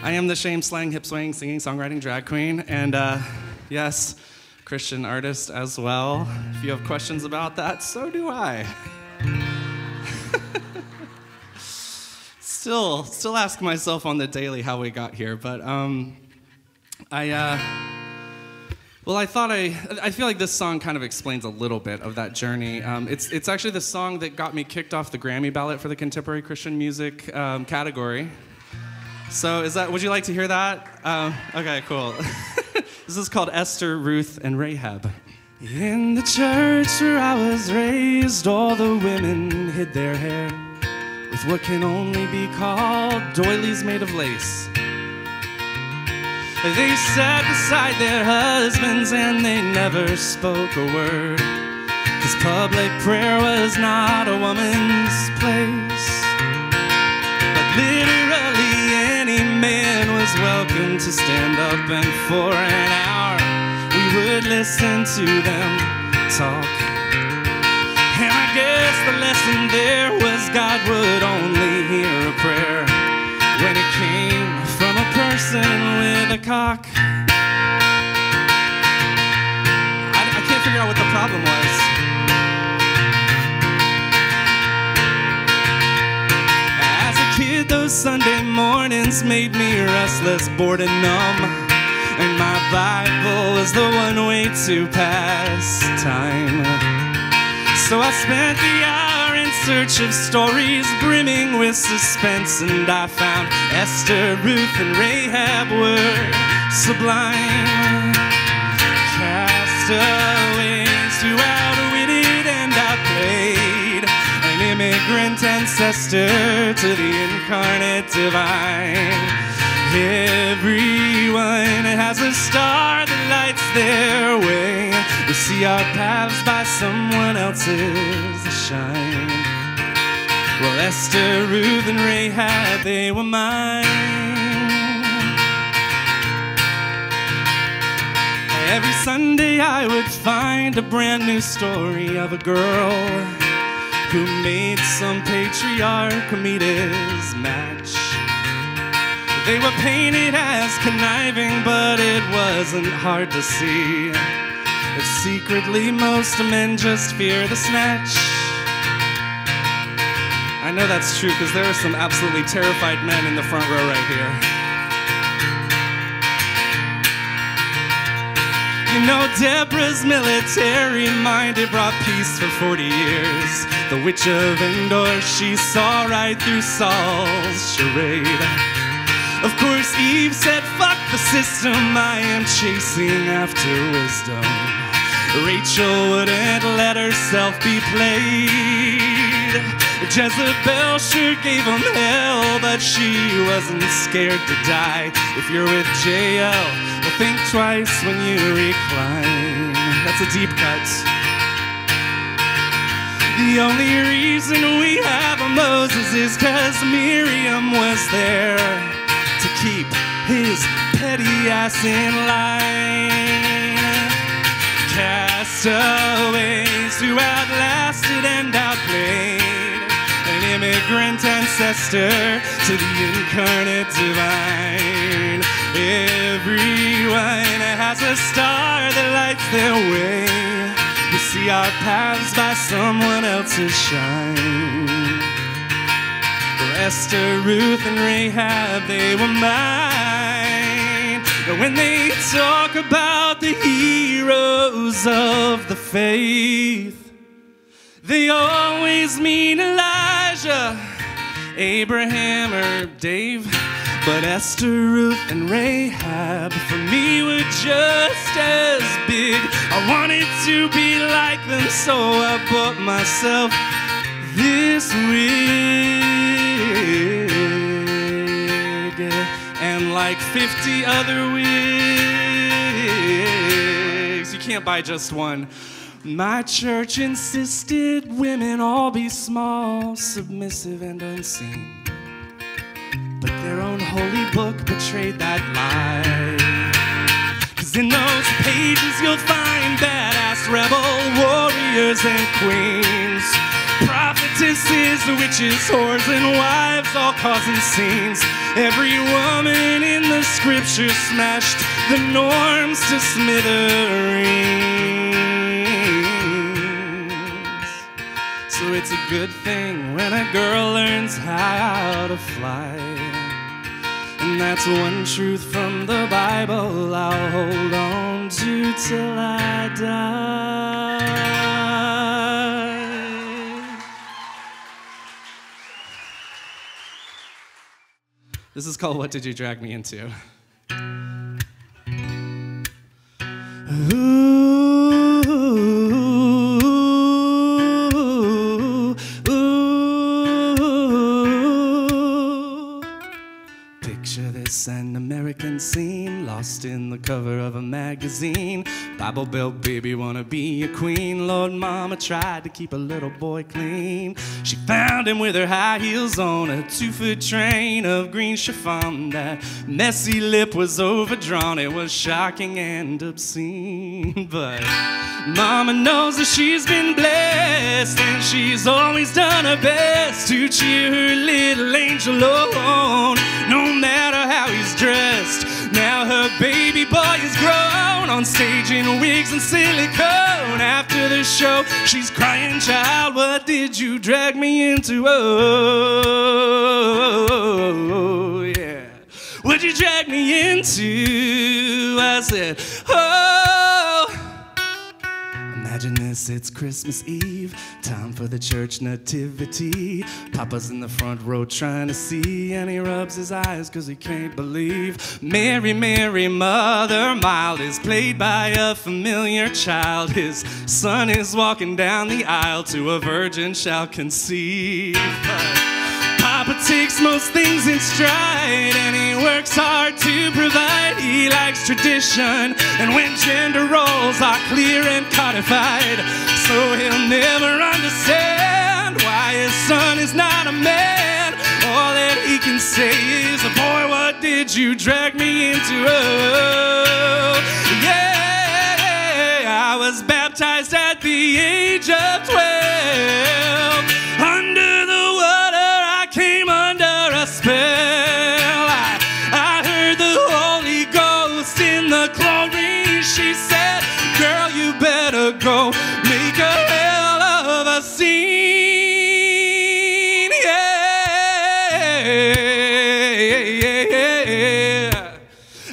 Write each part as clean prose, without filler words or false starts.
I am the shame slang, hip swaying, singing, songwriting drag queen, and yes, Christian artist as well. If you have questions about that, so do I. Still ask myself on the daily how we got here, but I feel like this song kind of explains a little bit of that journey. It's actually the song that got me kicked off the Grammy ballot for the contemporary Christian music category. So would you like to hear that? Okay, cool. This is called Esther, Ruth, and Rahab. In the church where I was raised, all the women hid their hair with what can only be called doilies made of lace. They sat beside their husbands and they never spoke a word, 'cause public prayer was not a woman's place. But literally any man was welcome to stand up, and for an hour we would listen to them talk. And I guess the lesson there was God would only hear a prayer when it came from a person with a cock. I can't figure out what the problem was. As a kid, those Sunday mornings made me restless, bored and numb, and my Bible was the one way to pass time. So I spent the hour in search of stories brimming with suspense, and I found Esther, Ruth, and Rahab were sublime. Castaways who outwitted and outplayed an immigrant ancestor to the incarnate divine. Everyone has a star that lights their way. We see our paths by someone else's shine. Well, Esther, Ruth, and Rahab, they were mine. Every Sunday I would find a brand new story of a girl who made some patriarch meet his match. They were painted as conniving, but it wasn't hard to see that secretly most men just fear the snatch. I know that's true, because there are some absolutely terrified men in the front row right here. You know, Deborah's military mind, it brought peace for 40 years. The witch of Endor, she saw right through Saul's charade. Of course, Eve said, fuck the system, I am chasing after wisdom. Rachel wouldn't let herself be played. Jezebel sure gave him hell, but she wasn't scared to die. If you're with JL, well, think twice when you recline. That's a deep cut. The only reason we have a Moses is 'cause Miriam was there to keep his petty ass in line. Castaways who outlasted and outplayed an immigrant ancestor to the incarnate divine. Everyone has a star that lights their way. We see our paths by someone else's shine. Esther, Ruth, and Rahab, they were mine. But when they talk about the heroes of the faith, they always mean Elijah, Abraham, or Dave. But Esther, Ruth, and Rahab for me were just as big. I wanted to be like them, so I bought myself this wig. And like 50 other wigs. You can't buy just one. My church insisted women all be small, submissive, and unseen. But their own holy book betrayed that lie. 'Cause in those pages you'll find badass rebel warriors and queens, prophetesses, witches, whores, and wives, all causing scenes. Every woman in scripture smashed the norms to smithereens. So it's a good thing when a girl learns how to fly. And that's one truth from the Bible I'll hold on to till I die. This is called What Did You Drag Me Into? Picture this, an American scene, lost in the cover of a magazine. Bible Belt baby wanna be a queen. Lord mama tried to keep a little boy clean. She found him with her high heels on, a 2-foot train of green chiffon. That messy lip was overdrawn, it was shocking and obscene. But mama knows that she's been blessed, and she's always done her best to cheer her little angel on, no matter how he's dressed. Now her baby boy is grown, on stage in wigs and silicone. After the show, she's crying, child, what did you drag me into? Oh, yeah. What'd you drag me into? I said, oh. Imagine this, it's Christmas Eve, time for the church nativity. Papa's in the front row trying to see, and he rubs his eyes cause he can't believe. Mary, Mary, Mother Mild is played by a familiar child. His son is walking down the aisle, to a virgin shall conceive. Papa takes most things in stride, and he works hard to provide. He likes tradition, and when gender roles are clear and codified, so he'll never understand why his son is not a man. All that he can say is, boy, what did you drag me into? Oh, yeah, I was baptized at the age of 12. Under the water, I came under a spell. I heard the Holy Ghost in the chlorine. She said, girl, you better go make a hell of a scene. Yeah.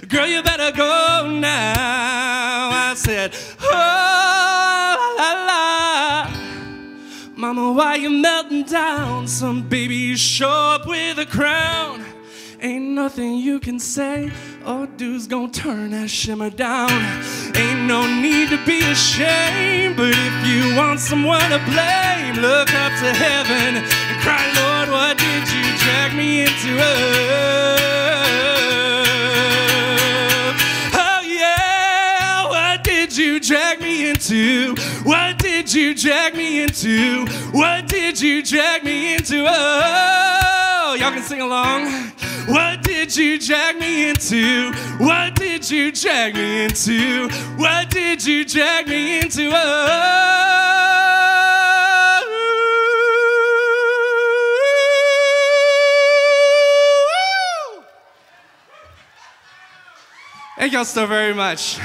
Girl, you better go now. I said, oh, la, la. Mama, why you melting down? Some babies show up with a crown. Ain't nothing you can say or do's gonna turn that shimmer down. Ain't no need to be ashamed, but if you want someone to blame, look up to heaven and cry, Lord, what did you drag me into? Oh yeah, what did you drag me into? What did you drag me into? What did you drag me into? Oh, y'all can sing along. What did you drag me into? What did you drag me into? What did you drag me into? Oh. Thank y'all so very much.